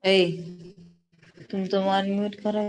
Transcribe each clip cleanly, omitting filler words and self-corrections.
ए, तुम तो मान म्यूट करो।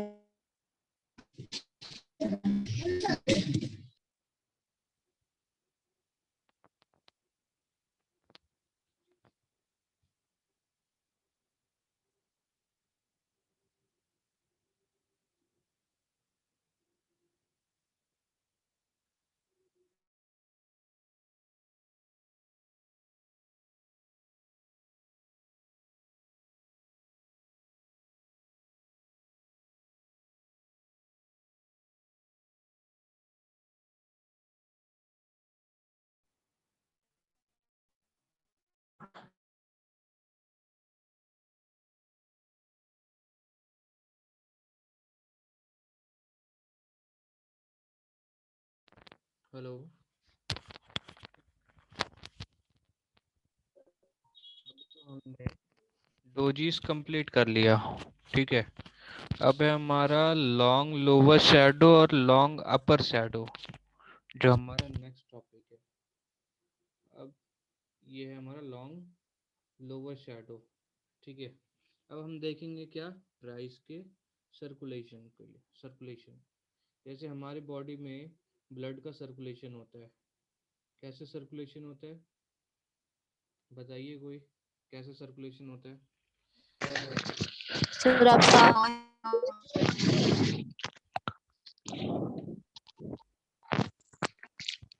हेलो। तो हमने दो चीज कंप्लीट कर लिया। ठीक है। अब है हमारा लॉन्ग लोअर शैडो और लॉन्ग अपर शैडो, जो हमारा नेक्स्ट टॉपिक है। अब ये है हमारा लॉन्ग लोअर शैडो। ठीक है। अब हम देखेंगे क्या, प्राइस के सर्कुलेशन के लिए। सर्कुलेशन जैसे हमारी बॉडी में ब्लड का सर्कुलेशन होता है। कैसे सर्कुलेशन होता है बताइए कोई, कैसे सर्कुलेशन होता है? सर आप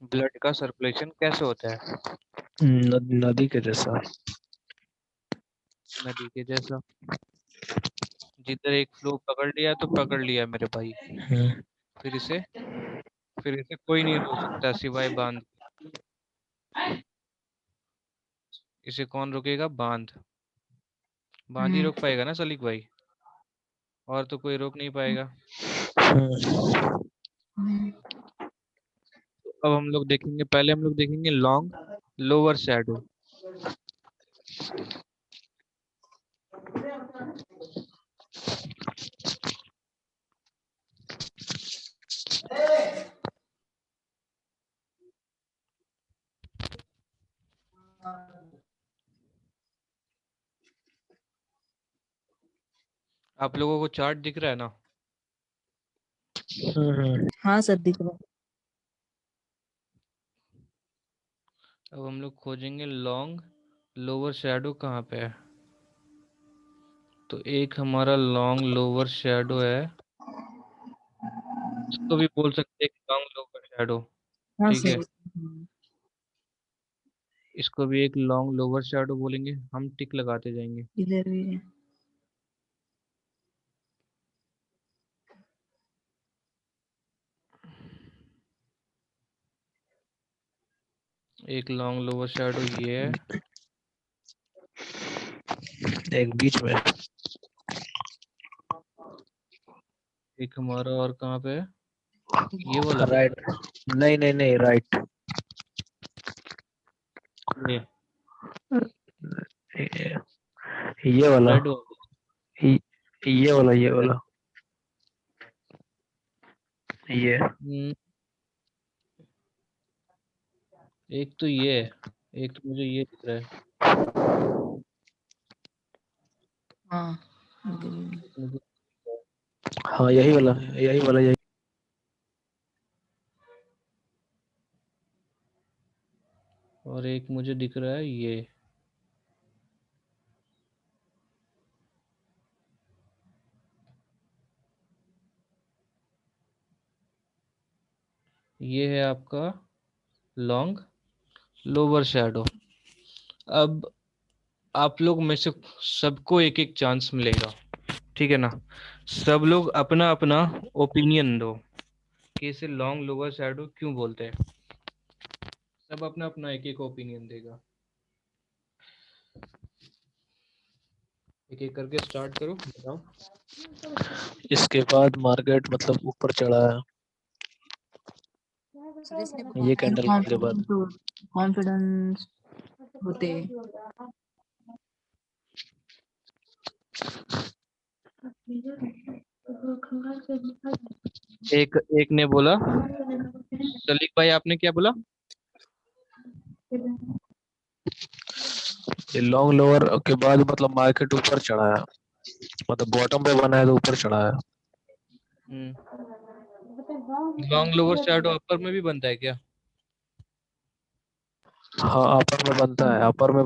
ब्लड का सर्कुलेशन कैसे होता है? नदी के जैसा। नदी के जैसा। जिधर एक फ्लो पकड़ लिया तो पकड़ लिया मेरे भाई। फिर इसे फिर इसे कोई नहीं रोक सकता सिवाय बांध। इसे कौन रोकेगा? बांध। बांध ही रोक पाएगा ना सलीक भाई, और तो कोई रोक नहीं पाएगा। अब हम लोग देखेंगे, पहले हम लोग देखेंगे लॉन्ग लोअर शैडो। आप लोगों को चार्ट दिख रहा है ना? हाँ सर दिख रहा है। अब हम लोग खोजेंगे लॉन्ग लोअर शैडो कहाँ पे है। तो एक हमारा लॉन्ग लोअर शैडो है, इसको भी बोल सकते हैं लॉन्ग लोअर शैडो। हाँ ठीक है, सर। इसको भी एक लॉन्ग लोअर शैडो बोलेंगे। हम टिक लगाते जाएंगे। इधर भी है। एक लॉन्ग लोअर शैडो ये है। एक बीच में। एक हमारा और कहाँ पे है? ये वाला। राइट। नहीं नहीं नहीं, राइट। ये ये वाला। रेड वाला। ये वाला, ये red। वाला। ये एक तो ये है, एक तो मुझे ये दिख रहा है। हाँ green। मुझे हाँ, यही वाला, यही वाला, यही। और एक मुझे दिख रहा है ये है आपका लॉन्ग लोअर शैडो। अब आप लोग में से सबको एक एक चांस मिलेगा। ठीक है ना? सब लोग अपना अपना ओपिनियन दो कि इसे लॉन्ग लोअर शैडो क्यों बोलते हैं। सब अपना अपना एक एक ओपिनियन देगा। एक एक करके स्टार्ट करो, बताओ। इसके बाद मार्केट मतलब ऊपर चढ़ा है। सर इसने ये कैंडल के बाद। कॉन्फिडेंस होते। एक एक ने बोला, सलीक भाई आपने क्या बोला? ये लॉन्ग लोअर के बाद मतलब मार्केट ऊपर चढ़ा है। मतलब बॉटम पे बना है तो ऊपर चढ़ा है। लॉन्ग लोअर शैडो अपर में भी बनता है क्या? हाँ अपर में बनता है, अपर में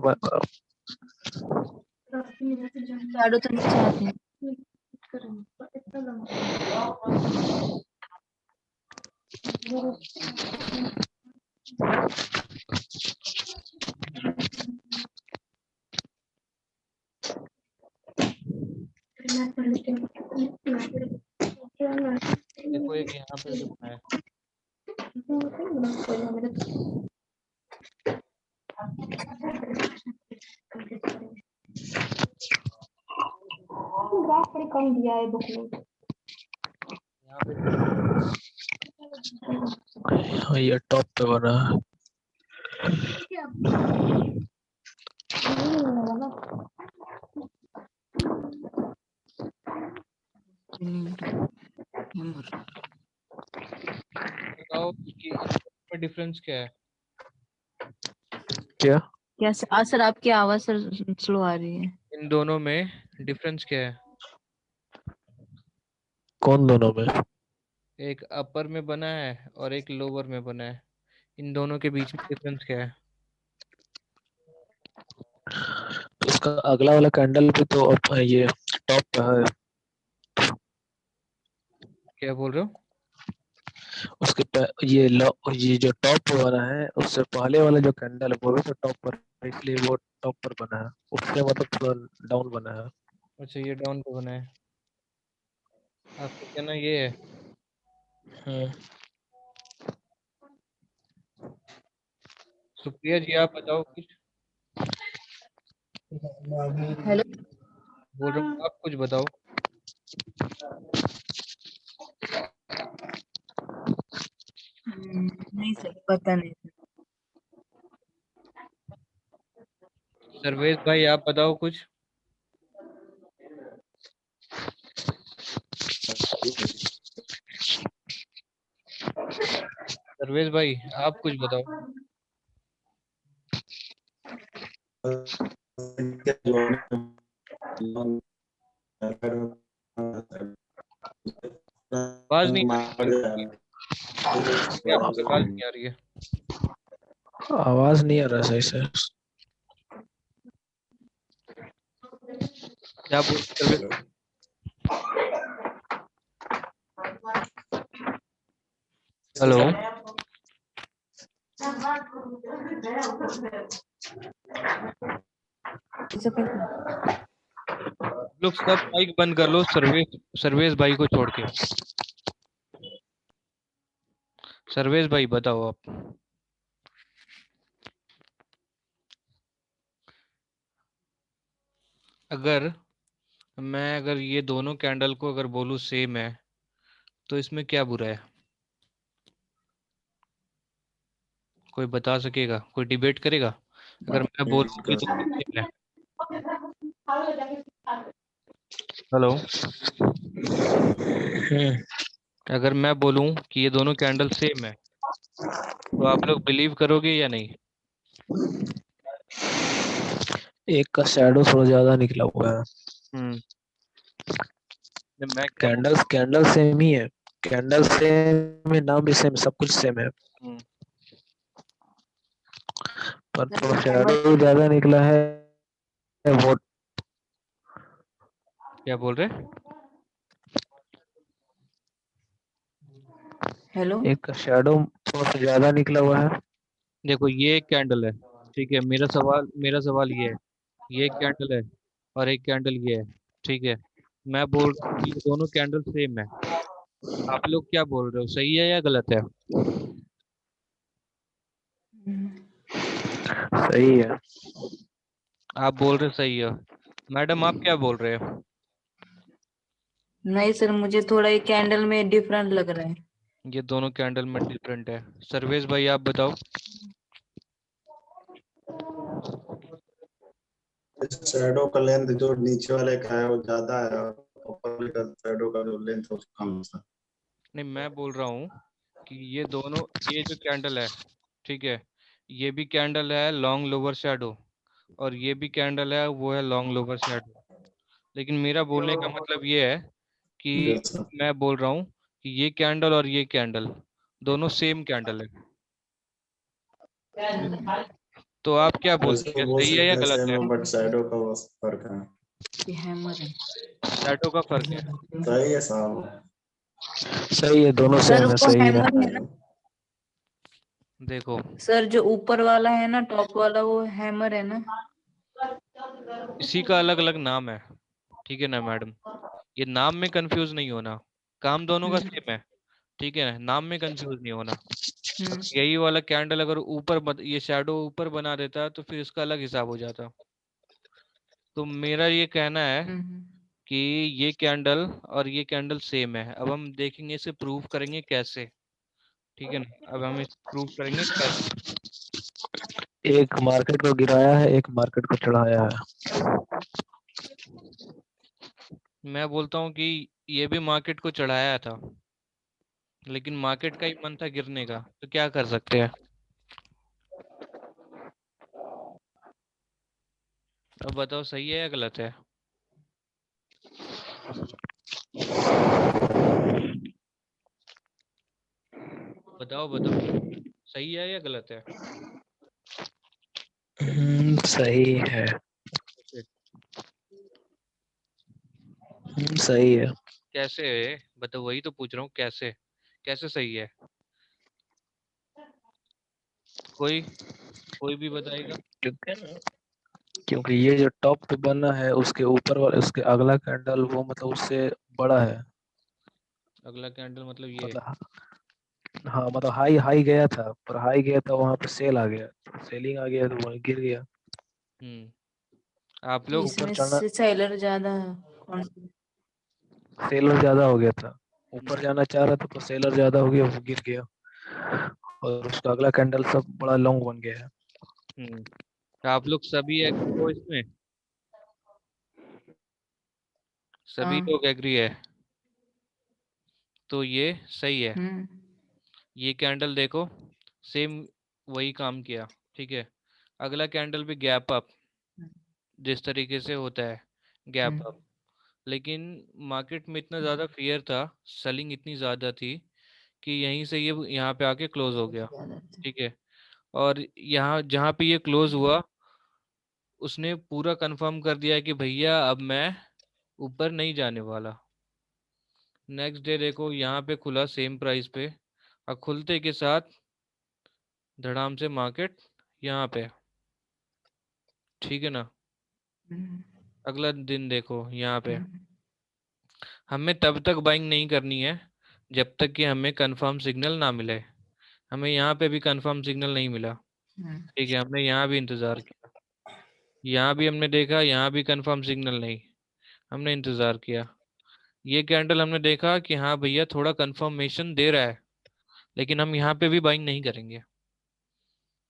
शैडो तो नीचे आते हैं। देखो एक यहाँ पे भी बना है। यहाँ पे हाँ, ये टॉप पे बना है। बताओ कि इसमें डिफरेंस क्या है? क्या? क्या सर आपकी आवाज सर स्लो आ रही है। इन दोनों में डिफरेंस क्या है? कौन दोनों में? एक अपर में बना है और एक लोअर में बना है। इन दोनों के बीच में डिफरेंस क्या है? तो उसका अगला वाला कैंडल भी तो ये टॉप पे है। क्या बोल रहे हो? ये जो टॉप पे बना है उससे पहले वाला जो कैंडल है वो भी तो टॉप पर है, इसलिए वो टॉप पर बना है, उससे मतलब थोड़ा डाउन बना है। अच्छा ये डाउन पे बना है। आपका कहना ये है। हम्म। सुप्रिया जी आप बताओ कुछ। हेलो। बोल रहा हूँ आप कुछ बताओ। नहीं सर पता नहीं सर। सर्वेश भाई आप बताओ कुछ। सर्वेश भाई आप कुछ बताओ। आवाज नहीं आ रही है। क्या आपकी आवाज नहीं आ रही है? आवाज नहीं आ रहा सही से। क्या बोल सर्वेश? हेलो। लोग सब माइक बंद कर लो सर्वेश सर्वेश भाई को छोड़ के। सर्वेश भाई बताओ आप। अगर ये दोनों कैंडल को अगर बोलूँ सेम है तो इसमें क्या बुरा है? कोई बता सकेगा? कोई डिबेट करेगा? अगर मैं बोलूँ कि दोनों सेम है। हेलो। हम्म। अगर मैं बोलूँ कि ये दोनों कैंडल सेम है तो आप लोग बिलीव करोगे या नहीं? एक का शैडो थोड़ा ज्यादा निकला हुआ है। हम्म। मैं क्या बोल। कैंडल्स कैंडल सेम ही है। कैंडल सेम है, नाम भी सेम, सब कुछ सेम है, हम्म, पर सर थोड़ा समझ। शैडो ज्यादा निकला है वो। क्या बोल रहे? हेलो। एक का शैडो थोड़ा सा ज्यादा निकला हुआ है। देखो ये एक कैंडल है। ठीक है मेरा सवाल ये है। ये एक कैंडल है और एक कैंडल ये है। ठीक है। मैं बोल रहा हूँ कि ये दोनों कैंडल सेम है। आप लोग क्या बोल रहे हो, सही है या गलत है? सही है। आप बोल रहे सही है। मैडम आप क्या बोल रहे हो? नहीं सर मुझे थोड़ा ये कैंडल में डिफरेंट लग रहा है। ये दोनों कैंडल में डिफरेंट है। सर्वेश भाई आप बताओ। शैडो का लेंथ जो नीचे वाले का है वो ज्यादा है और ऊपर का शैडो का जो लेंथ है वो कम है। नहीं मैं बोल रहा हूँ कि ये जो कैंडल है, ठीक है, ये भी कैंडल है लॉन्ग लोअर शैडो और ये भी कैंडल है वो है लॉन्ग लोअर शैडो। लेकिन मेरा बोलने का मतलब ये है कि यस सर। मैं बोल रहा हूँ कि ये कैंडल और ये कैंडल दोनों सेम कैंडल है। तो आप क्या बोलते इसको हैं, बोल सही है या सकते हैं गलत सेम है? है बट शैडो का बस फर्क है। ये हैमर है। शैडो का फर्क है। सही है साहब। सही है, दोनों सर सेम है, वो सही है। हैमर है ना? देखो, सर जो ऊपर वाला है ना, टॉप वाला, वो हैमर है ना? इसी का अलग अलग नाम है, ठीक है ना मैडम? ये नाम में कंफ्यूज नहीं होना, काम दोनों का सेम है, ठीक है ना? नाम में कंफ्यूज नहीं होना। हम्म। यही वाला कैंडल अगर ये शैडो ऊपर बना देता तो फिर इसका अलग हिसाब हो जाता। तो मेरा ये कहना है हम्म। कि ये कैंडल और ये कैंडल सेम है। अब हम देखेंगे, इसे प्रूव करेंगे कैसे, ठीक है ना? अब हम इसे प्रूव करेंगे कैसे। एक मार्केट को गिराया है, एक मार्केट को चढ़ाया है। मैं बोलता हूँ कि ये भी मार्केट को चढ़ाया था, लेकिन मार्केट का ही मन था गिरने का, तो क्या कर सकते हैं? अब बताओ, सही है या गलत है? बताओ बताओ, सही है या गलत है? सही है। कैसे? सही है। कैसे है बताओ, वही तो पूछ रहा हूँ, कैसे कैसे सही है? कोई कोई भी बताएगा? क्योंकि क्योंकि ये जो टॉप पे बना है, उसके ऊपर वाला, उसके अगला कैंडल वो मतलब उससे बड़ा है। अगला कैंडल मतलब ये? मतलब हाँ, मतलब हाई हाई गया था, पर हाई गया था वहां पे सेल आ गया, सेलिंग आ गया तो वहीं गिर गया। आप लोग ऊपर इसमें चढ़ना, से सेलर ज्यादा है? कौन सी? सेलर ज्यादा हो गया था। हम्म, ऊपर जाना चाह रहा था तो सेलर ज्यादा हो गया, वो गिर गया। और उसका अगला कैंडल सब बड़ा लॉन्ग बन गया है। तो आप लोग सभी एग्री हो इसमें? सभी हाँ। लोग एग्री है, तो ये सही है। हम्म। ये कैंडल देखो, सेम वही काम किया, ठीक है। अगला कैंडल भी गैप अप, जिस तरीके से होता है गैप अप। हम्म। लेकिन मार्केट में इतना ज़्यादा फियर था, सेलिंग इतनी ज़्यादा थी कि यहीं से ये यहाँ पे आके क्लोज हो गया, ज्यादा थे। ठीक है। और यहाँ जहाँ पे ये क्लोज हुआ, उसने पूरा कंफर्म कर दिया कि भैया अब मैं ऊपर नहीं जाने वाला। नेक्स्ट डे देखो, यहाँ पे खुला सेम प्राइस पे, और खुलते के साथ धड़ाम से मार्केट यहाँ पे, ठीक है ना? हम्म। अगला दिन देखो यहाँ पे। हम्म। हमें तब तक बाइंग नहीं करनी है जब तक कि हमें कंफर्म सिग्नल ना मिले। हमें यहाँ पे भी कंफर्म सिग्नल नहीं मिला, हम्म। ठीक है। हमने यहाँ भी इंतज़ार किया, यहाँ भी हमने देखा, यहाँ भी कंफर्म सिग्नल नहीं, हमने इंतज़ार किया। ये कैंडल हमने देखा कि हाँ भैया थोड़ा कंफर्मेशन दे रहा है, लेकिन हम यहाँ पे भी बाइंग नहीं करेंगे,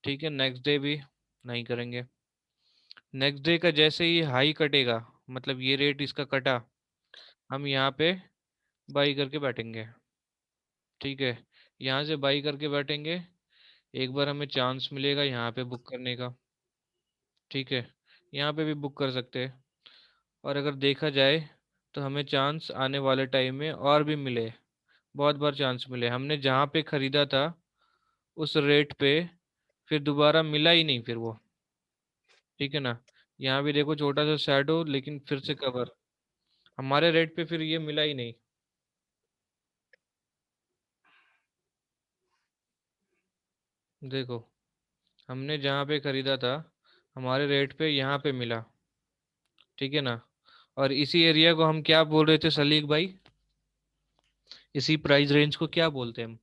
ठीक है। नेक्स्ट डे भी नहीं करेंगे। नेक्स्ट डे का जैसे ही हाई कटेगा, मतलब ये रेट इसका कटा, हम यहाँ पे बाई करके बैठेंगे, ठीक है। यहाँ से बाई करके बैठेंगे, एक बार हमें चांस मिलेगा यहाँ पे बुक करने का, ठीक है। यहाँ पे भी बुक कर सकते हैं। और अगर देखा जाए तो हमें चांस आने वाले टाइम में और भी मिले, बहुत बार चांस मिले। हमने जहाँ पे ख़रीदा था उस रेट पे फिर दोबारा मिला ही नहीं फिर वो, ठीक है ना? यहाँ भी देखो, छोटा सा शैडो, लेकिन फिर से कवर, हमारे रेट पे फिर ये मिला ही नहीं। देखो, हमने जहाँ पे ख़रीदा था हमारे रेट पे यहाँ पे मिला, ठीक है ना? और इसी एरिया को हम क्या बोल रहे थे सलीक भाई, इसी प्राइस रेंज को क्या बोलते हैं हम?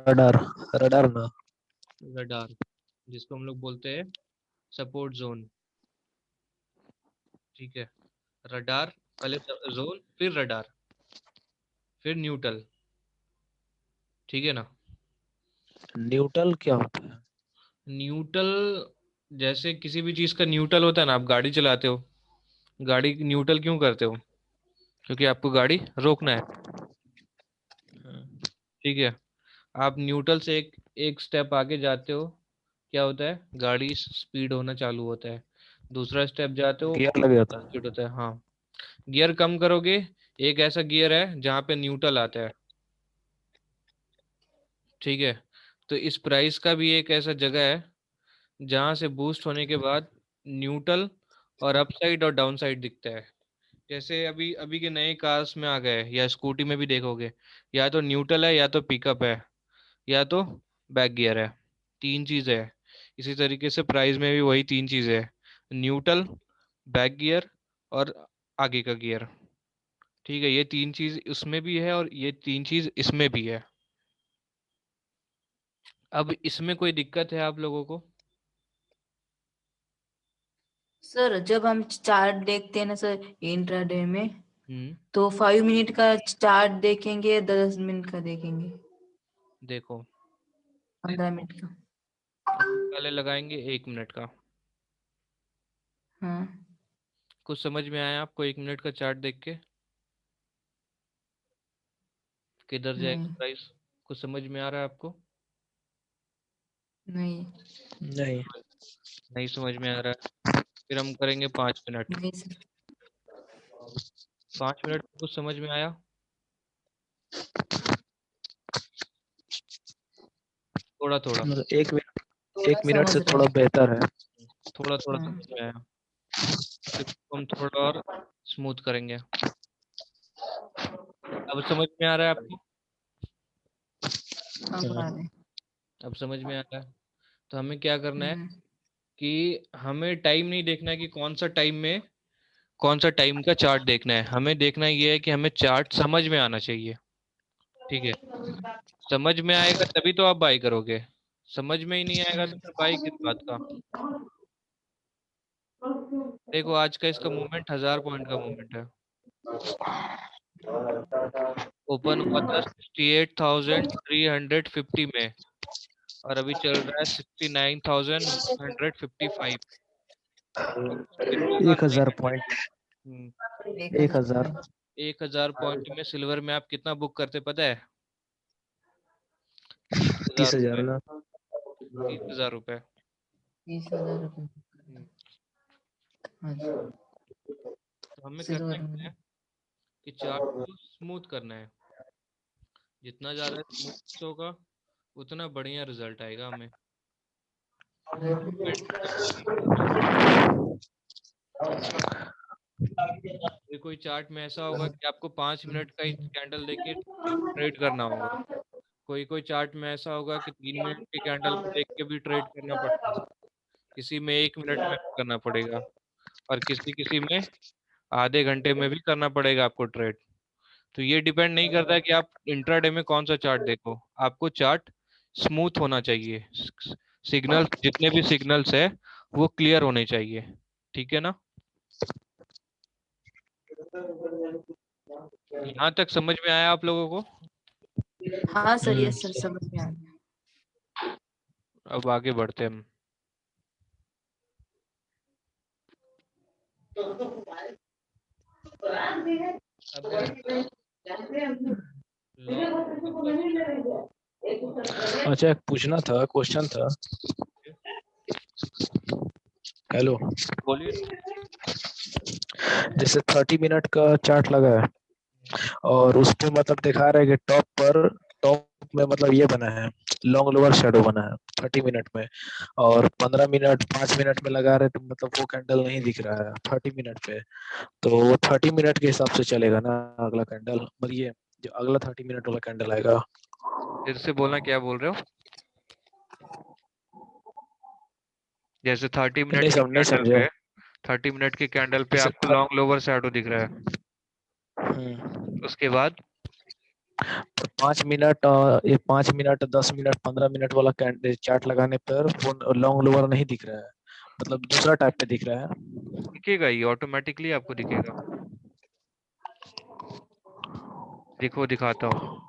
रडार, रडार ना। रडार, जिसको हम लोग बोलते हैं सपोर्ट जोन, ठीक है। रडार, पहले जोन, फिर रडार, फिर न्यूट्रल, ठीक है ना? न्यूट्रल क्या होता है? न्यूट्रल, जैसे किसी भी चीज़ का न्यूट्रल होता है ना, आप गाड़ी चलाते हो, गाड़ी न्यूट्रल क्यों करते हो? क्योंकि आपको गाड़ी रोकना है, ठीक है। आप न्यूट्रल से एक एक स्टेप आगे जाते हो, क्या होता है, गाड़ी स्पीड होना चालू होता है। दूसरा स्टेप जाते हो, गियर लग जाता है। स्पीड होता है। हाँ, गियर कम करोगे, एक ऐसा गियर है जहाँ पे न्यूट्रल आता है, ठीक है। तो इस प्राइस का भी एक ऐसा जगह है जहाँ से बूस्ट होने के बाद न्यूट्रल और अप साइड और डाउन साइड दिखता है। जैसे अभी अभी के नए कार्स में आ गए, या स्कूटी में भी देखोगे, या तो न्यूट्रल है, या तो पिकअप है, या तो बैक गियर है, तीन चीज है। इसी तरीके से प्राइस में भी वही तीन चीजें है, न्यूट्रल, बैक गियर और आगे का गियर। ठीक है, ये तीन चीज उसमें भी है और ये तीन चीज इसमें भी है। अब इसमें कोई दिक्कत है आप लोगों को? सर जब हम चार्ट देखते हैं ना सर इंट्राडे में, हम्म। तो 5 मिनट का चार्ट देखेंगे, 10 मिनट का देखेंगे, देखो, 15 मिनट का। पहले लगाएंगे 1 मिनट का। हाँ कुछ समझ में आया आपको 1 मिनट का चार्ट देख के? किधर जाएगा नहीं प्राइस? कुछ समझ में आ रहा है आपको? नहीं नहीं। नहीं समझ में आ रहा है? फिर हम करेंगे 5 मिनट। नहीं सर। 5 मिनट में कुछ समझ में आया? थोड़ा थोड़ा। मतलब 1 मिनट, थोड़ा 1 मिनट समझ से रहे थोड़ा हैं। बेहतर है। थोड़ा थोड़ा हाँ समझ में आया। फिर हम थोड़ा और स्मूथ करेंगे। अब समझ में आ रहा है आपको? अब आ रहे हैं। अब समझ में आ रहा है। तो हमें क्या करना है हम्म, कि हमें टाइम नहीं देखना है कि कौन सा टाइम में कौन सा टाइम का चार्ट देखना है। हमें देखना ये है कि हमें चार्ट समझ में आना चाहिए। ठीक है, समझ में आएगा तभी तो आप बाई करोगे। समझ में ही नहीं आएगा तो फिर बाई किस बात का? देखो, आज का इसका मूवमेंट 1000 पॉइंट का मूवमेंट है। ओपन हुआ था 68,350 में और अभी चल रहा है 69,155। कितना का एक हजार लाइन है? पॉइंट 1000 1000। में। 1000 पॉइंट में सिल्वर में आप कितना बुक करते पता है? 30,000 30,000 रुपये। ना। 30,000 रुपये। 20,000 रुपये। हम्म, अच्छा, तो हमें करना सिल्वर क्या में। है कि चार्ट को स्मूथ करना है। जितना ज़्यादा स्मूथ होगा उतना बढ़िया रिजल्ट आएगा हमें। इम्प्रूवमेंट दिखेगी हमें। ये कोई चार्ट में ऐसा होगा कि आपको 5 मिनट का ही कैंडल देके ट्रेड करना होगा। कोई कोई चार्ट में ऐसा होगा कि 3 मिनट के कैंडल को देख के भी ट्रेड करना पड़ेगा। किसी में 1 मिनट में करना पड़ेगा और किसी किसी में आधे घंटे में भी करना पड़ेगा आपको ट्रेड। तो ये डिपेंड नहीं करता है कि आप इंट्राडे में कौन सा चार्ट देखो, आपको चार्ट स्मूथ होना चाहिए। सिग्नल, जितने भी सिग्नल्स है वो क्लियर होने चाहिए। ठीक है ना? यहाँ तक समझ में आया आप लोगों को? हाँ सर, ये सर समझ में आ गया। अब आगे बढ़ते हैं हम। अब है हमारा लॉन्ग अपर शैडो। अच्छा, एक पूछना था, क्वेश्चन था। हेलो। बोलिए। जैसे 30 मिनट का चार्ट लगा है और उस पे मतलब दिखा रहा है कि टॉप में मतलब ये बना है, लॉन्ग लोअर शेडो बना है 30 मिनट में। और 15 मिनट 5 मिनट में लगा रहे तो मतलब वो कैंडल नहीं दिख रहा है 30 मिनट पे। तो वो 30 मिनट के हिसाब से चलेगा ना अगला कैंडल, मतलब ये जो अगला 30 मिनट वाला कैंडल आएगा। फिर से बोलना, क्या बोल रहे हो? जैसे 30 मिनट के नहीं कैंडल समझे। पे 30 मिनट के कैंडल पे जैसे आपको लॉन्ग लोअर शैडो दिख रहा है। हम्म, उसके बाद तो 5 मिनट, ये 5 मिनट 10 मिनट 15 मिनट वाला कैंडल चार्ट लगाने पर वो लॉन्ग लोअर नहीं दिख रहा है, मतलब दूसरा टाइप पे दिख रहा है। दिखेगा, ये ऑटोमेटिकली आपको दिखेगा। देखो, दिखाता हूँ।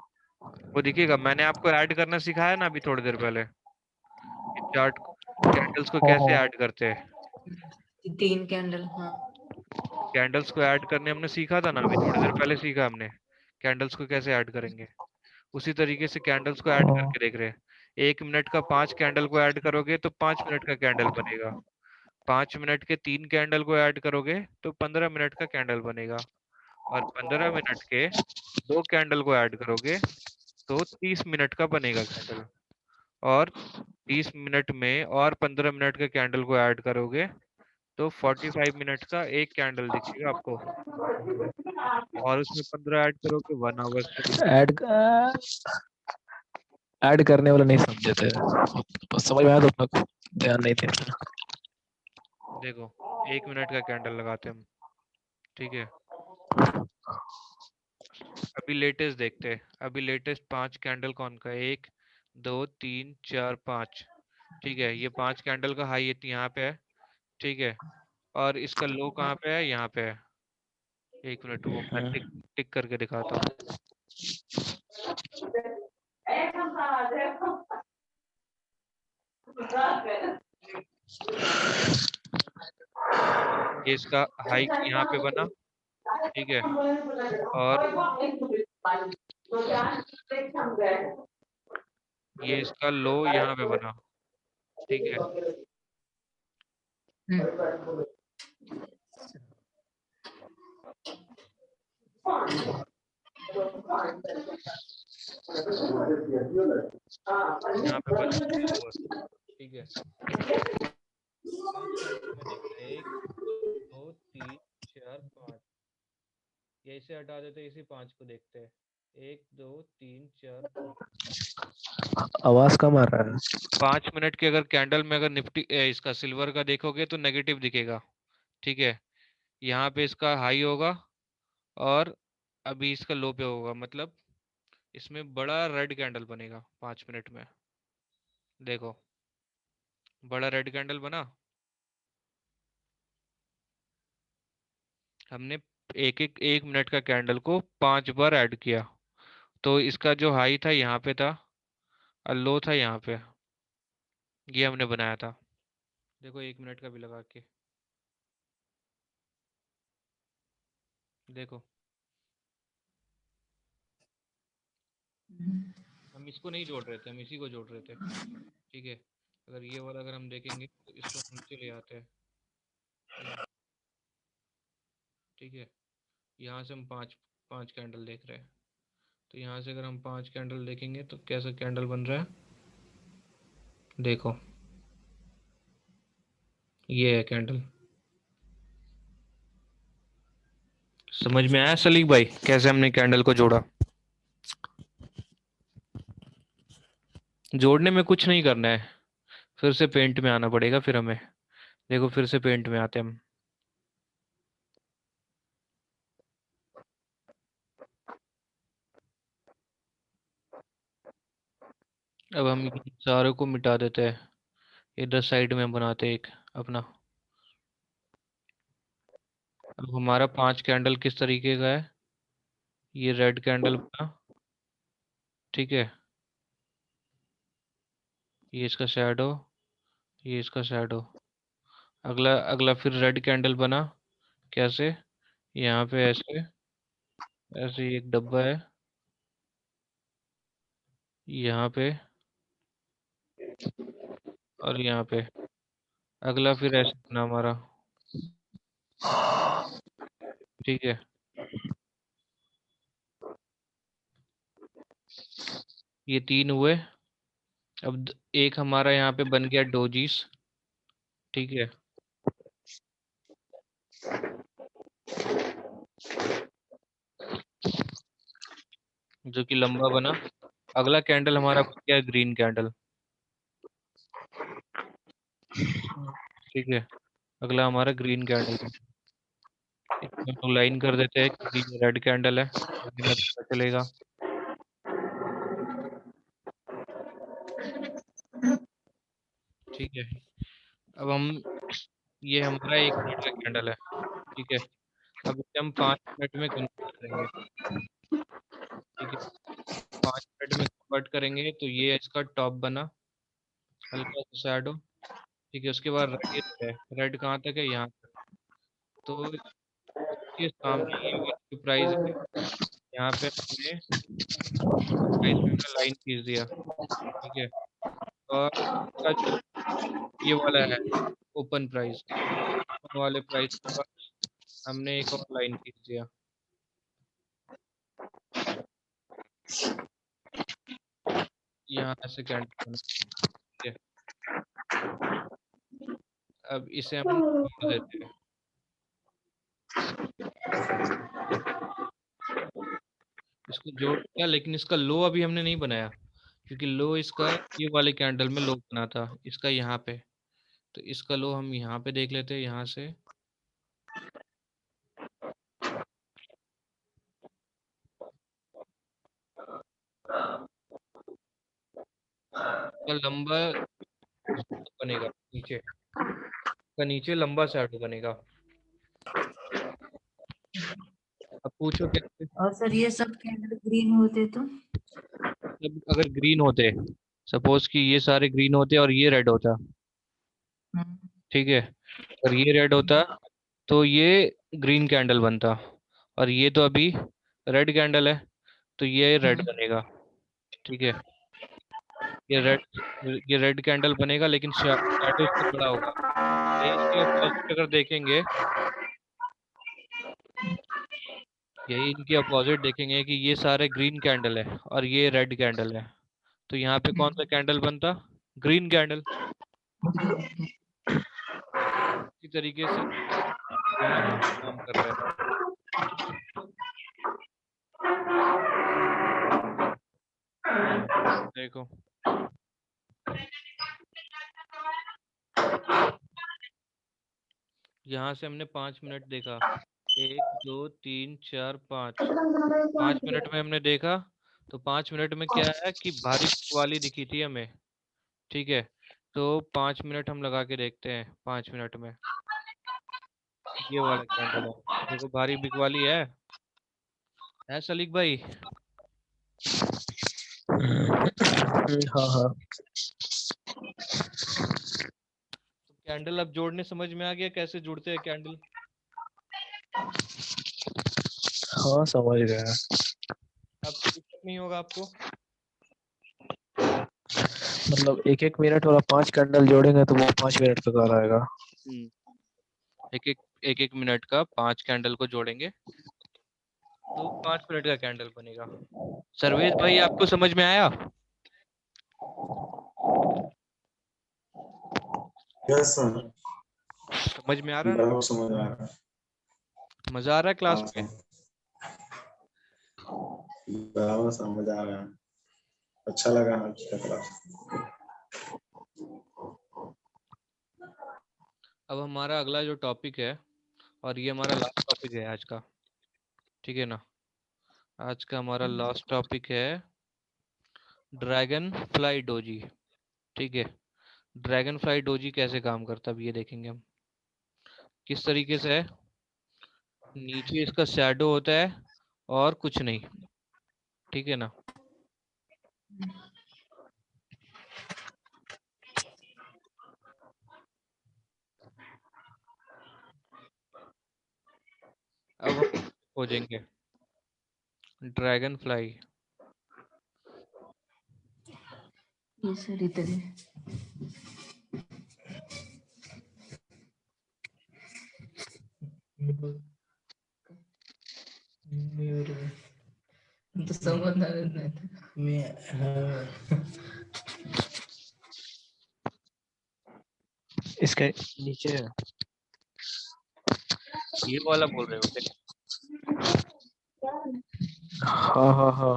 वो दिखेगा, मैंने आपको ऐड करना सिखाया ना अभी थोड़ी देर पहले, कि चार्ट कैंडल्स को कैसे हाँ ऐड करते हैं। 3 कैंडल, हाँ। कैंडल्स को ऐड करने हमने सीखा था ना, अभी थोड़ी देर पहले सीखा हमने कैंडल्स को कैसे ऐड करेंगे। उसी तरीके से कैंडल्स को ऐड करके देख रहे हैं। 1 मिनट का 5 कैंडल को ऐड करोगे तो 5 मिनट का कैंडल बनेगा। 5 मिनट के 3 कैंडल को ऐड करोगे तो 15 मिनट का कैंडल बनेगा। और 15 मिनट के 2 कैंडल को ऐड करोगे तो 30 मिनट का बनेगा कैंडल। और 30 मिनट में और 15 मिनट के कैंडल को ऐड करोगे तो 45 मिनट का एक कैंडल दिखेगा आपको। और उसमें 15 ऐड करोगे 1 आवर्स का दिखेगा। ऐड करने वाला नहीं समझे थे, बस समझ में आया तो अपना को ध्यान नहीं देना। देखो 1 मिनट का कैंडल लगाते हैं हम, ठीक है। अभी लेटेस्ट देखते हैं। अभी लेटेस्ट 5 कैंडल कौन का है? 1 2 3 4 5, ठीक है। ये 5 कैंडल का हाई यहाँ पे है, ठीक है। और इसका लो कहाँ पे है? यहाँ पे है। 1 मिनट रुको, मैं टिक टिक करके दिखाता हूँ। ये इसका हाई यहाँ पे बना, ठीक है। और ये इसका लो यहाँ पे बना, ठीक है। यहाँ पे बना लोअर, ठीक है। 5 कैंडल में देखना है, 1 2 3 4 5। ये इसे हटा देते हैं, इसी 5 को देखते हैं। 1 2 3 4 5। आवाज कम आ रहा है। 5 मिनट के अगर कैंडल में अगर निफ्टी इसका सिल्वर का देखोगे तो नेगेटिव दिखेगा, ठीक है। यहाँ पे इसका हाई होगा और अभी इसका लो पे होगा, मतलब इसमें बड़ा रेड कैंडल बनेगा 5 मिनट में। देखो बड़ा रेड कैंडल बना। हमने एक मिनट का कैंडल को 5 बार ऐड किया, तो इसका जो हाई था यहाँ पे था और लो था यहाँ पे, ये हमने बनाया था। देखो 1 मिनट का भी लगा के देखो। हम इसको नहीं जोड़ रहे थे, हम इसी को जोड़ रहे थे, ठीक है। अगर ये वाला अगर हम देखेंगे तो इसको हम नीचे ले आते हैं, ठीक है। यहाँ से हम पाँच पाँच कैंडल देख रहे हैं, तो यहाँ से अगर हम 5 कैंडल देखेंगे तो कैसा कैंडल बन रहा है? देखो ये है कैंडल। समझ में आया सलीक भाई कैसे हमने कैंडल को जोड़ा? जोड़ने में कुछ नहीं करना है, फिर से पेंट में आना पड़ेगा फिर हमें। देखो फिर से पेंट में आते हैं हम। अब हम इन सारे को मिटा देते हैं, इधर साइड में बनाते हैं एक अपना। अब हमारा 5 कैंडल किस तरीके का है? ये रेड कैंडल बना, ठीक है। ये इसका शैडो, ये इसका शैडो। अगला अगला फिर रेड कैंडल बना, कैसे? यहाँ पे ऐसे ऐसे ही एक डब्बा है यहाँ पे और यहाँ पे। अगला फिर ऐसे बना हमारा, ठीक है। ये 3 हुए। अब एक हमारा यहाँ पे बन गया डोजीस, ठीक है। जो कि लंबा बना। अगला कैंडल हमारा बन गया ग्रीन कैंडल, ठीक है। अगला हमारा ग्रीन कैंडल है। इसमें हम लोग लाइन कर देते हैं क्योंकि ये रेड कैंडल है, तो में पता चलेगा, ठीक है। अब हम ये हमारा 1 मिनट का कैंडल है, ठीक है। अब इसे हम 5 मिनट में कन्वर्ट करेंगे, ठीक है। 5 मिनट में कन्वर्ट करेंगे तो ये इसका टॉप बना, हल्का सा शैडो, ठीक है। उसके बाद रेड है, रेड कहाँ तक है? यहाँ तक। तो इसके सामने ये वाला जो प्राइस है, यहाँ पे हमने प्राइस पे हमने लाइन खींच दिया, ठीक है। और इसका जो ये वाला है ओपन प्राइस, ओपन वाले प्राइस के पास हमने एक और लाइन खींच दिया। यहाँ से कैंडल बना, ठीक है। अब इसे हम जोड़ देते हैं। इसको जोड़ दिया, लेकिन इसका लो अभी हमने नहीं बनाया, क्योंकि लो इसका ये वाले कैंडल में लो बना था, इसका यहाँ पे। तो इसका लो हम यहाँ पे देख लेते हैं, यहाँ से इसका लंबा बनेगा नीचे, इसका नीचे लंबा शैडो बनेगा। अब पूछो कैसे। और सर ये सब कैंडल ग्रीन होते तो? जब अगर ग्रीन होते, सपोज कि ये सारे ग्रीन होते और ये रेड होता, हम्म, ठीक है, और ये रेड होता तो ये ग्रीन कैंडल बनता, और ये तो अभी रेड कैंडल है तो ये रेड हम्म, बनेगा, ठीक है। ये रेड कैंडल बनेगा, लेकिन शैडो इसका बड़ा होगा। यही इसके अपोजिट अगर देखेंगे, यही इनके अपोजिट देखेंगे कि ये सारे ग्रीन कैंडल है और ये रेड कैंडल है, तो यहाँ पे कौन सा कैंडल बनता? Green candle. इसी तरीके से यहाँ पे काम कर रहा है। देखो, यहाँ से हमने 5 मिनट देखा, 1 2 3 4 5, 5 मिनट में हमने देखा। तो 5 मिनट में क्या है कि भारी वाली दिखी थी हमें, ठीक है। तो 5 मिनट हम लगा के देखते हैं, 5 मिनट में ये वाला कैंडल है, देखो भारी बिक वाली है सलीक भाई। हाँ हाँ कैंडल अब जोड़ने समझ में आ गया कैसे जुड़ते हैं कैंडल? हाँ समझ गया। अब दिक्कत नहीं होगा आपको। मतलब एक एक मिनट वाला 5 कैंडल जोड़ेंगे तो वो 5 मिनट तक आ रहेगा। एक एक मिनट का 5 कैंडल को जोड़ेंगे तो 5 मिनट का कैंडल बनेगा। सर्वेश भाई आपको समझ में आया? यस सर, समझ में आ रहा है ना? बराबर समझ आ रहा है। मजा आ रहा है क्लास हाँ में? सर, बराबर समझ आ रहा है। अच्छा लगा आज का क्लास। अब हमारा अगला जो टॉपिक है, और ये हमारा लास्ट टॉपिक है आज का, ठीक है ना। आज का हमारा लास्ट टॉपिक है ड्रैगन फ्लाई डोजी, ठीक है। ड्रैगन फ्लाई डोजी कैसे काम करता है अब ये देखेंगे हम। किस तरीके से है, नीचे इसका शैडो होता है और कुछ नहीं, ठीक है ना। अब हम खोजेंगे ड्रैगन फ्लाई। ये सर इधर है। तो समझ नहीं था। इसके नीचे है। ये वाला बोल रहे हो क्या? हाँ हाँ हाँ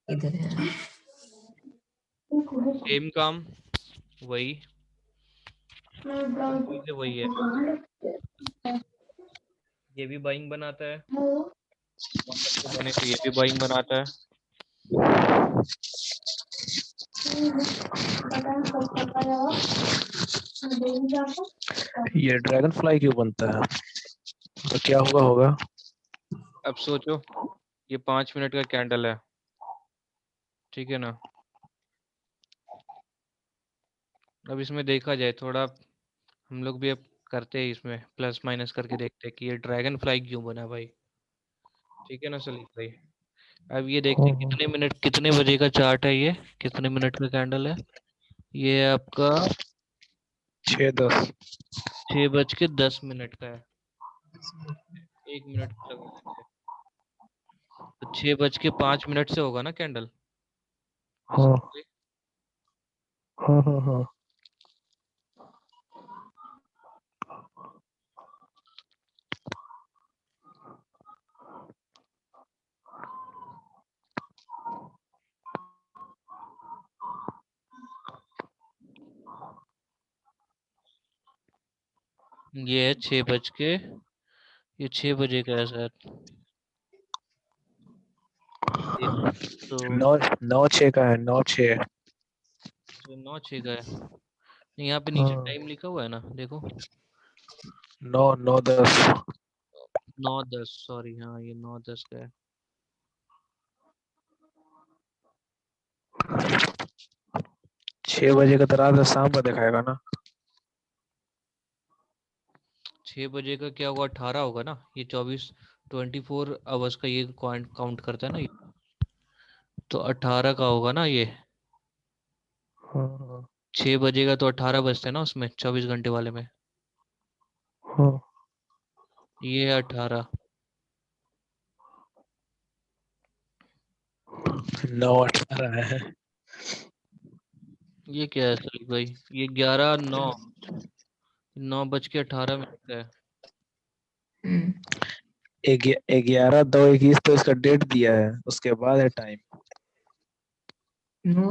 इधर है। सेम काम वही, सब चीजें वही है। ये भी बाइंग बनाता है, मॉडल को बने तो ये भी बाइंग बनाता है। ये ड्रैगन फ्लाई क्यों बनता है, तो क्या हुआ होगा? अब सोचो, ये 5 मिनट का कैंडल है, ठीक है ना। अब इसमें देखा जाए थोड़ा, हम लोग भी अब करते हैं इसमें प्लस माइनस करके देखते हैं कि ये ड्रैगन फ्लाई क्यों बना भाई। ठीक है ना सलीम भाई। अब ये देखते हैं हम्म, कितने मिनट कितने बजे का चार्ट है, ये कितने मिनट का कैंडल है। ये आपका 6:10। 6:10 का है। 1 मिनट लगा देते हैं, तो 6:05 से होगा ना कैंडल। हाँ हाँ सलीम भाई। हाँ हाँ हाँ। ये है 6 बज के, ये 6 बजे का है शायद। ये तो 9:06 का है, 9:06। 9:06 का है। नहीं, यहाँ पे नीचे हाँ, टाइम लिखा हुआ है ना, देखो। 9:10। 9:10, सॉरी, हाँ ये 9:10 का है। 6 बजे का तो रात शाम को दिखाएगा ना। 6 बजे का क्या होगा, 18 होगा ना, ये 24 का ये काउंट करता है ना ये, तो 18 का होगा ना ये। हाँ हाँ 6 बजे का तो 18 बजते हैं ना उसमें, 24 घंटे वाले में। हाँ। ये है 18। 9:18 है। ये क्या है सलीम भाई, ये 9:18 का है। हम्म, 11/2/21 तो इसका डेट दिया है, उसके बाद है टाइम। नो।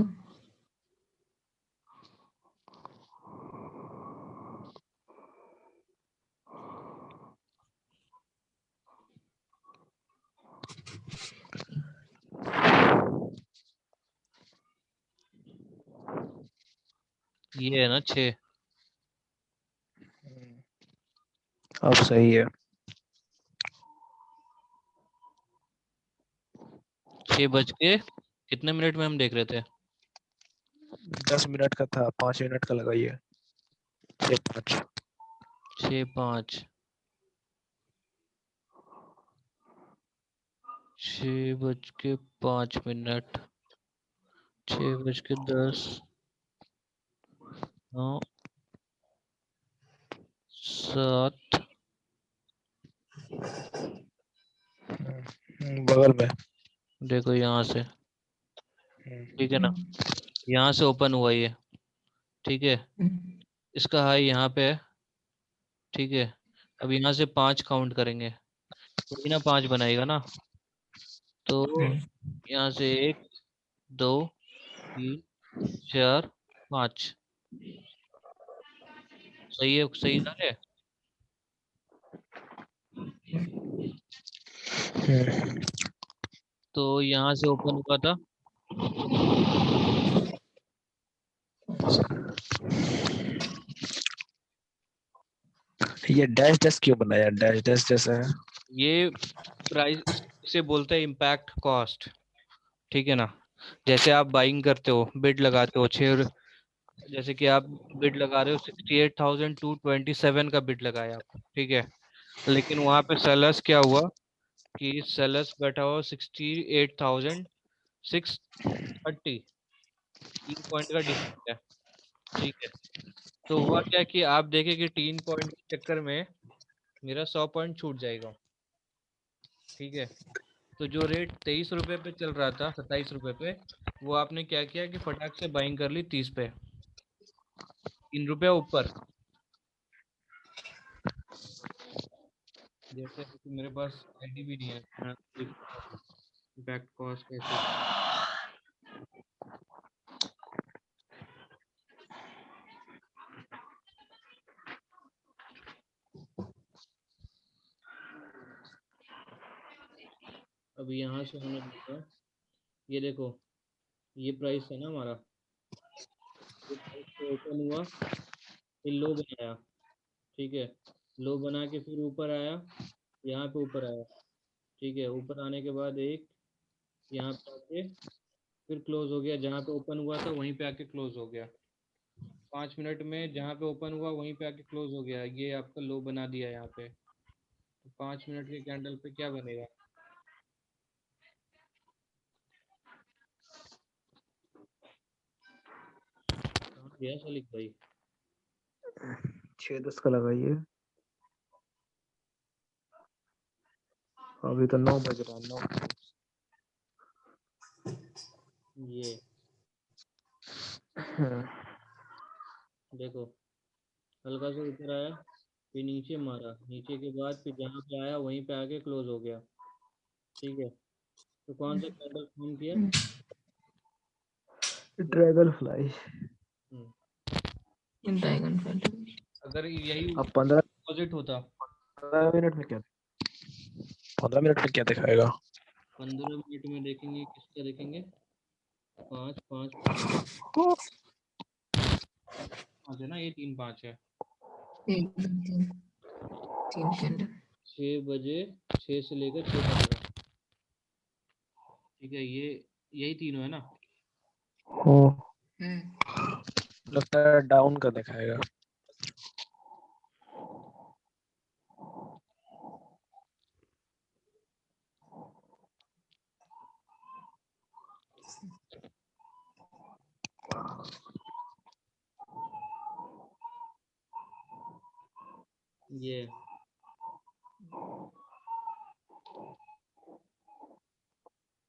ये है ना 6। अब सही है। 6 बज के कितने मिनट में हम देख रहे थे। 10 मिनट का था, 5 मिनट का लगाइए। 6:05। 6:05। 6:05। 6:10। 9:07। बगल में। देखो यहाँ से, हम्म, ठीक है ना, यहाँ से ओपन हुआ ये। ठीक है, इसका हाई यहाँ पे है। ठीक है, अब यहाँ से 5 काउंट करेंगे, तभी ना 5 बनाएगा ना। तो यहाँ से 1, 2, 3, 4, 5। सही है, सही जा रहा है। तो यहाँ से ओपन हुआ था। ये डैश डैश क्यों बनाया, डैश डैश जैसा है। ये प्राइस, इसे बोलते हैं इम्पैक्ट कॉस्ट। ठीक है ना, जैसे आप बाइंग करते हो, बिड लगाते हो 6, जैसे कि आप बिड लगा रहे हो 68,227 का बिड लगाया आप। ठीक है, लेकिन वहां पे सेलर्स क्या हुआ कि सेलर्स बैठा हुआ 68,630। 3 पॉइंट का डिफरेंस है। ठीक है, तो हुआ क्या कि आप देखें कि 3 पॉइंट के चक्कर में मेरा 100 पॉइंट छूट जाएगा। ठीक है, तो जो रेट 23 रुपये पे चल रहा था, 27 रुपये पे, वो आपने क्या किया कि फटाक से बाइंग कर ली 30 पे, 3 रुपया ऊपर। जैसे कि मेरे पास आईडी भी नहीं है, मैं इम्पैक्ट कॉस्ट कैसे। अभी यहाँ से हमने देखा, ये देखो, ये प्राइस है ना हमारा, ये प्राइस पे ओपन हुआ, फिर लो बनाया। ठीक है, लो बना के फिर ऊपर आया, यहाँ पे ऊपर आया। ठीक है, ऊपर आने के बाद एक यहाँ पे आके फिर क्लोज हो गया, जहाँ पे ओपन हुआ था वहीं पे आके क्लोज हो गया। 5 मिनट में जहाँ पे ओपन हुआ वहीं पे आके क्लोज हो गया, ये आपका लो बना दिया यहाँ पे। तो 5 मिनट के कैंडल पे क्या बनेगा? कहाँ गया सलीक भाई? 6:10 का लगाइए। अभी तो 9 बज रहा है, 9। ये देखो, हल्का सा ऊपर आया, फिर नीचे मारा, नीचे के बाद फिर जहाँ पे आया वहीं पे आके क्लोज हो गया। ठीक है, तो कौन सा कैंडल फॉर्म किया? Dragon fly. Dragon fly. अगर यही अब 15 अपोजिट होता, 15 मिनट में क्या 15 मिनट में क्या दिखाएगा? 15 मिनट में देखेंगे किसका देखेंगे? 5 5 5 है ना, ये 3 5 है। 3 कैंडल। 6 बजे 6 से लेकर 6:15। ठीक है, ये यही तीनों है ना। लगता है डाउन का दिखाएगा।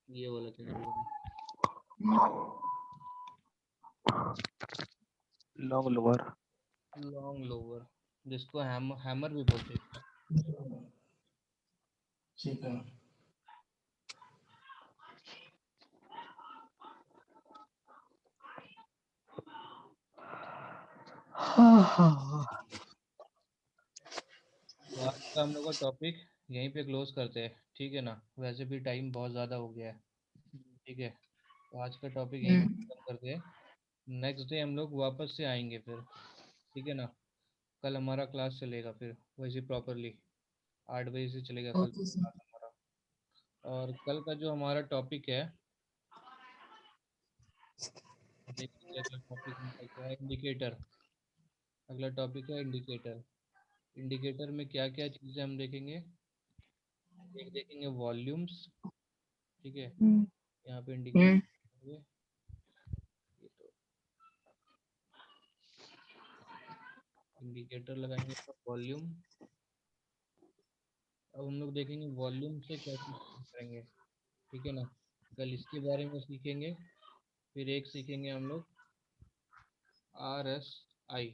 ये वाला candle long lower. Long lower, जिसको हैमर भी बोलते हैं। ठीक है। तो आज का हम लोग का टॉपिक यहीं पे क्लोज करते हैं, ठीक है ना? वैसे भी टाइम बहुत ज़्यादा हो गया है। ठीक है, तो आज का टॉपिक यहीं पे खत्म करते हैं। नेक्स्ट डे हम लोग वापस से आएंगे फिर, ठीक है ना? कल हमारा क्लास चलेगा फिर वैसे प्रॉपरली 8 बजे से चलेगा कल ओके सर। क्लास हमारा। और कल का जो हमारा टॉपिक है, देखिए अगला टॉपिक हमारा क्या है? इंडिकेटर। अगला टॉपिक है इंडिकेटर। इंडिकेटर में क्या क्या चीज़ें हम देखेंगे? एक देखेंगे वॉल्यूम्स, ठीक है, यहाँ पे इंडिकेटर ये तो इंडिकेटर लगाएंगे तो वॉल्यूम। अब हम लोग देखेंगे वॉल्यूम से कैसे करेंगे, ठीक है ना? कल इसके बारे में सीखेंगे। फिर एक सीखेंगे हम लोग RSI।